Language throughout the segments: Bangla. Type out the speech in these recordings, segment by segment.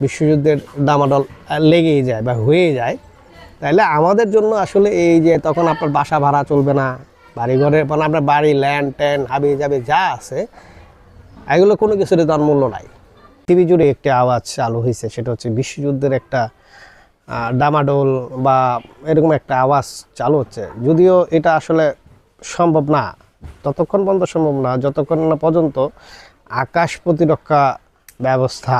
বিশ্বযুদ্ধের ডামাডোল লেগেই যায় বা হয়ে যায়, তাহলে আমাদের জন্য আসলে এই যে তখন আপনার বাসা ভাড়া চলবে না, বাড়িঘরের মানে আপনার বাড়ি ল্যান্ড ট্যান্ড হাবি যাবে যা আছে এগুলো কোনো কিছুর দাম মূল্য নাই। টিভি জুড়ে একটি আওয়াজ চালু হয়েছে, সেটা হচ্ছে বিশ্বযুদ্ধের একটা ডামাডোল বা এরকম একটা আওয়াজ চালু হচ্ছে। যদিও এটা আসলে সম্ভব না, ততক্ষণ পর্যন্ত সম্ভব না যতক্ষণ না পর্যন্ত আকাশ প্রতিরক্ষা ব্যবস্থা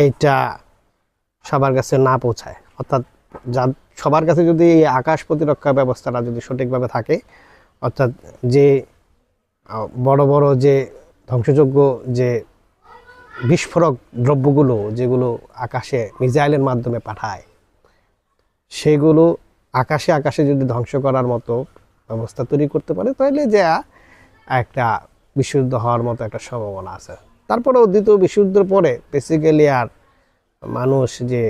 এইটা সবার কাছে না পৌঁছায়। অর্থাৎ সবার কাছে যদি এই আকাশ প্রতিরক্ষা ব্যবস্থাটা যদি সঠিকভাবে থাকে, অর্থাৎ যে বড় বড় যে ধ্বংসযোগ্য যে বিস্ফোরক দ্রব্যগুলো যেগুলো আকাশে মিসাইলের মাধ্যমে পাঠায়, সেগুলো আকাশে আকাশে যদি ধ্বংস করার মতো ব্যবস্থা তৈরি করতে পারে, তাহলে যে একটা বিশ্বযুদ্ধ হওয়ার মতো একটা সম্ভাবনা আছে। তারপরেও দ্বিতীয় বিশ্বযুদ্ধের পরে বেসিক্যালি আর মানুষ যে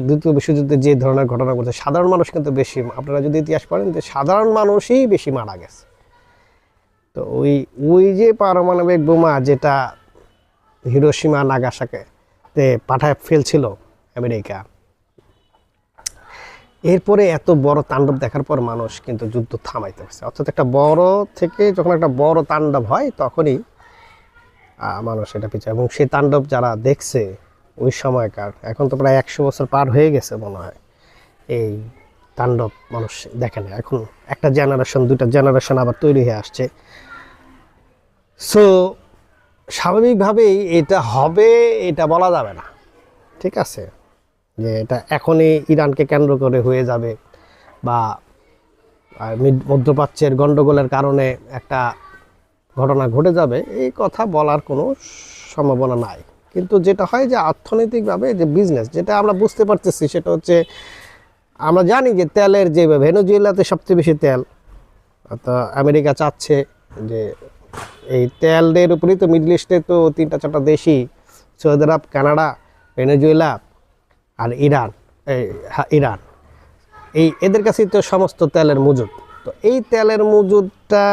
দ্বিতীয় বিশ্বযুদ্ধে যে ধরনের ঘটনা ঘটছে, সাধারণ মানুষ কিন্তু বেশি, আপনারা যদি ইতিহাস পড়েন যে সাধারণ মানুষই বেশি মারা গেছে। তো ওই যে পারমাণবিক বোমা যেটা হিরোশিমা নাগাসাকিতে পাঠায় ফেলছিল আমেরিকা, এরপরে এত বড় তাণ্ডব দেখার পর মানুষ কিন্তু যুদ্ধ থামাইতে পারছে। অর্থাৎ একটা বড় থেকে যখন একটা বড় তাণ্ডব হয় তখনই মানুষ এটা পিছায়। এবং সেই তাণ্ডব যারা দেখছে ওই সময়কার, এখন তো প্রায় 100 বছর পার হয়ে গেছে মনে হয়, এই তাণ্ডব মানুষ দেখে না। এখন একটা জেনারেশন দুইটা জেনারেশন আবার তৈরি হয়ে আসছে। সো স্বাভাবিকভাবেই এটা হবে এটা বলা যাবে না, ঠিক আছে, যে এটা এখনই ইরানকে কেন্দ্র করে হয়ে যাবে বা মধ্যপ্রাচ্যের গণ্ডগোলের কারণে একটা ঘটনা ঘটে যাবে, এই কথা বলার কোনো সম্ভাবনা নাই। কিন্তু যেটা হয় যে অর্থনৈতিকভাবে যে বিজনেস, যেটা আমরা বুঝতে পারতেছি সেটা হচ্ছে, আমরা জানি যে তেলের যে ভেনেজুয়েলাতে সবচেয়ে বেশি তেল, তো আমেরিকা চাচ্ছে যে এই তেলের উপরেই তো মিডল ইস্টে তো 3-4টা দেশই, সৌদি আরব, কানাডা, ভেনেজুয়েলা আর ইরান, ইরান, এদের কাছেই তো সমস্ত তেলের মজুদ। তো এই তেলের মজুদটা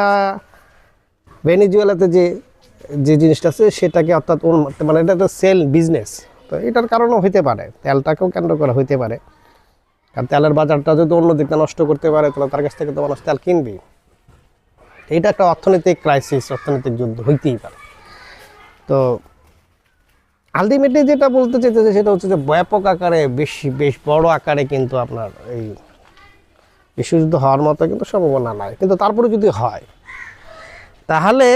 ভেনেজুয়েলাতে যে জিনিসটা আছে সেটাকে, অর্থাৎ মানে এটা একটা সেল বিজনেস, তো এটার কারণেও হইতে পারে, তেলটাকেও কেন্দ্র করা হইতে পারে। কারণ তেলের বাজারটা যদি অন্য দিকটা নষ্ট করতে পারে তাহলে তার কাছ থেকে তো মানুষ তেল কিনবেই। এটা একটা অর্থনৈতিক ক্রাইসিস, অর্থনৈতিক যুদ্ধ হইতেই পারে। তো আলটিমেটলি যেটা বলতে চাইতেছে সেটা হচ্ছে যে ব্যাপক আকারে বেশ বড় আকারে কিন্তু আপনার এই বিশ্বযুদ্ধ হওয়ার মতো কিন্তু সম্ভাবনা নাই। কিন্তু তারপরে যদি হয় তাহলে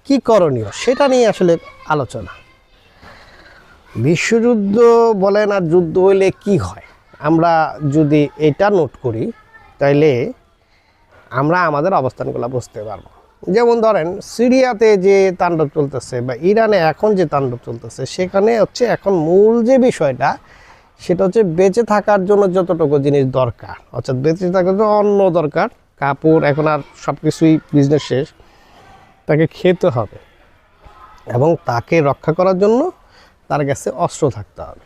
কি করণীয় সেটা নিয়ে আসলে আলোচনা। বিশ্বযুদ্ধ বলেন আর যুদ্ধ হইলে কি হয়, আমরা যদি এটা নোট করি তাইলে আমরা আমাদের অবস্থানগুলো বুঝতে পারবো। যেমন ধরেন সিরিয়াতে যে তাণ্ডব চলতেছে বা ইরানে এখন যে তাণ্ডব চলতেছে, সেখানে হচ্ছে এখন মূল যে বিষয়টা সেটা হচ্ছে বেঁচে থাকার জন্য যতটুকু জিনিস দরকার, অর্থাৎ বেঁচে থাকার জন্য অন্ন দরকার, কাপড়, এখন আর সব কিছুই বিজনেস শেষ, তাকে খেতে হবে এবং তাকে রক্ষা করার জন্য তার কাছে অস্ত্র থাকতে হবে।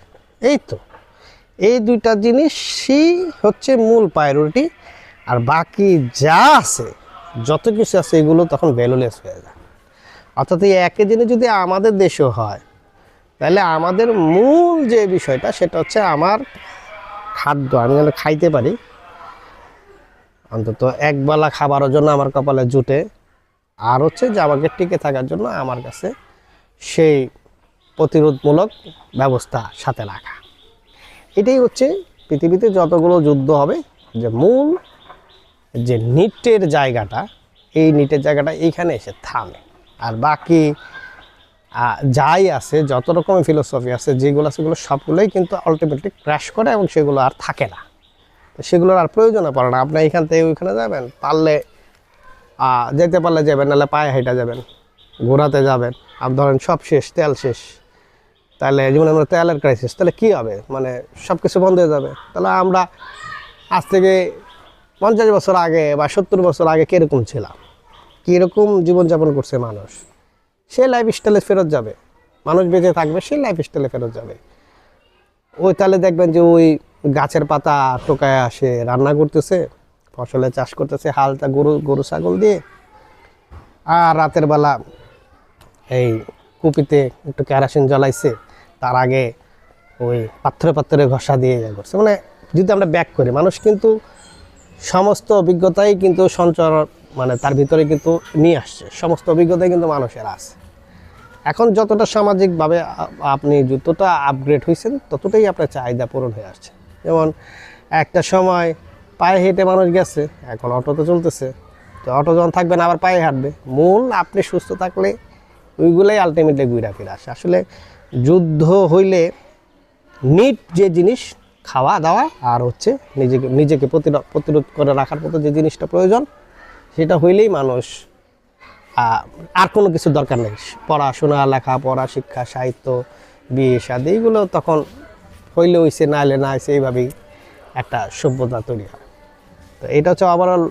এই তো এই দুইটা জিনিসই হচ্ছে মূল প্রায়োরিটি। আর বাকি যা আছে, যত কিছু আছে, এগুলো তখন ভ্যালুলেস হয়ে যায়। অর্থাৎ এই একই জিনিস যদি আমাদের দেশেও হয় তাহলে আমাদের মূল যে বিষয়টা সেটা হচ্ছে আমার খাদ্য, আমি যেন খাইতে পারি, অন্তত একবেলা খাবারের জন্য আমার কপালে জুটে, আর হচ্ছে যে আমাকে টিকে থাকার জন্য আমার কাছে সেই প্রতিরোধমূলক ব্যবস্থা সাথে রাখা। এটাই হচ্ছে পৃথিবীতে যতগুলো যুদ্ধ হবে যে মূল যে নিটের জায়গাটা, এই নিটের জায়গাটা এইখানে এসে থামে। আর বাকি যাই আছে, যত রকমের ফিলোসফি আছে যেগুলো আছে, সেগুলো সবগুলোই কিন্তু আলটিমেটলি ক্র্যাশ করে এবং সেগুলো আর থাকে না, সেগুলোর আর প্রয়োজনে পড়ে না। আপনি এখান থেকে ওইখানে যাবেন, পারলে যেতে পারলে যাবেন, নাহলে পায়ে হেঁটে যাবেন, ঘোরাতে যাবেন। আপনি ধরেন সব শেষ, তেল শেষ, তাহলে যেমন আমরা তেলের ক্রাইসিস, তাহলে কী হবে, মানে সব কিছু বন্ধ হয়ে যাবে। তাহলে আমরা আজ থেকে 50 বছর আগে বা 70 বছর আগে কীরকম ছিলাম, কীরকম জীবনযাপন করছে মানুষ, সেই লাইফস্টাইলে ফেরত যাবে। মানুষ বেঁচে থাকবে, সেই লাইফস্টাইলে ফেরত যাবে। ওই তাহলে দেখবেন যে ওই গাছের পাতা টোকায় আসে রান্না করতেছে, ফসলের চাষ করতেছে, হালটা গরু ছাগল দিয়ে, আর রাতের বেলা এই কুপিতে একটু কেরোসিন জ্বালাইছে, তার আগে ওই পাথরে পাথরে ঘষা দিয়ে ইয়ে করছে। মানে যদি আমরা ব্যাক করি, মানুষ কিন্তু সমস্ত অভিজ্ঞতাই কিন্তু সঞ্চয় মানে তার ভিতরে কিন্তু নিয়ে আসছে, সমস্ত অভিজ্ঞতাই কিন্তু মানুষের আছে। এখন যতটা সামাজিকভাবে আপনি যতটা আপগ্রেড হয়েছেন ততটাই আপনার চাহিদা পূরণ হয়ে আসছে। যেমন একটা সময় পায়ে হেঁটে মানুষ গেছে, এখন অটোতে চলতেছে। তো অটো যখন থাকবে না আবার পায়ে হাঁটবে। মূল আপনি সুস্থ থাকলে ওইগুলোই আলটিমেটলি ঘুরে ফিরে আসে। আসলে যুদ্ধ হইলে নিট যে জিনিস খাওয়া দাওয়া আর হচ্ছে নিজেকে প্রতিরোধ করে রাখার মতো যে জিনিসটা প্রয়োজন, সেটা হইলেই মানুষ আর কোনো কিছু দরকার নেই। পড়াশোনা, লেখাপড়া, শিক্ষা, সাহিত্য, বিয়ে শাদী এইগুলো তখন হইলে হইছে, না হলে না হয়েছে, এইভাবেই একটা সভ্যতা তৈরি হয়। তো এটা হচ্ছে ওভারঅল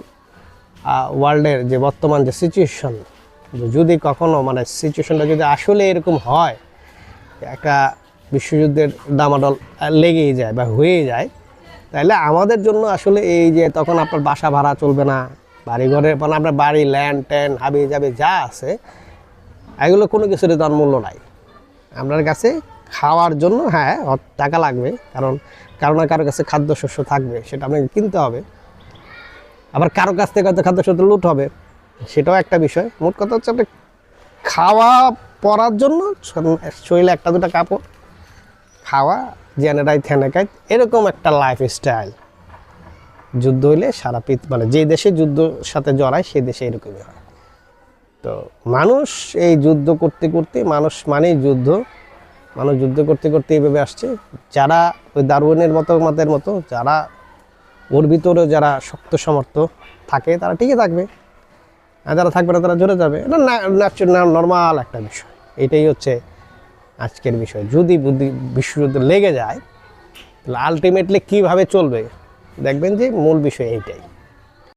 ওয়ার্ল্ডের যে বর্তমান যে সিচুয়েশন, যদি কখনো মানে সিচুয়েশনটা যদি আসলে এরকম হয়, একটা বিশ্বযুদ্ধের ডামাডোল লেগেই যায় বা হয়ে যায়, তাহলে আমাদের জন্য আসলে এই যে তখন আপনার বাসা ভাড়া চলবে না, বাড়ি ঘরে মানে আপনার বাড়ি, ল্যান্ড ট্যান্ড, হাবি যাবে যা আছে, এগুলো কোনো কিছুর দাম মূল্য নাই আপনার কাছে। খাওয়ার জন্য হ্যাঁ টাকা লাগবে, কারণ কারো না কারো কাছে খাদ্যশস্য থাকবে, সেটা আপনাকে কিনতে হবে। আবার কারো কাছ থেকে হয়তো খাদ্যশস্য লুট হবে, সেটাও একটা বিষয়। মোট কথা হচ্ছে আপনি খাওয়া পরার জন্য শরীরে একটা দুটা কাপড়, খাওয়া জেনেরাই থেনেকাই, এরকম একটা লাইফস্টাইল। যুদ্ধ হইলে সারা মানে যে দেশে যুদ্ধ সাথে জড়ায় সেই দেশে এরকমই হয়। তো মানুষ এই যুদ্ধ করতে করতে, মানুষ মানেই যুদ্ধ, মানুষ যুদ্ধ করতে করতে এইভাবে আসছে। যারা ওই দারুইনের মতের মতো যারা ওর ভিতরে যারা শক্ত সমর্থ থাকে তারা টিকে থাকবে, আর যারা থাকবে না তারা ঝরে যাবে। এটা ন্যাচুরাল নর্মাল একটা বিষয়। এটাই হচ্ছে আজকের বিষয়। যদি বিশ্বযুদ্ধ লেগে যায় তাহলে আলটিমেটলি কীভাবে চলবে দেখবেন যে মূল বিষয় এইটাই।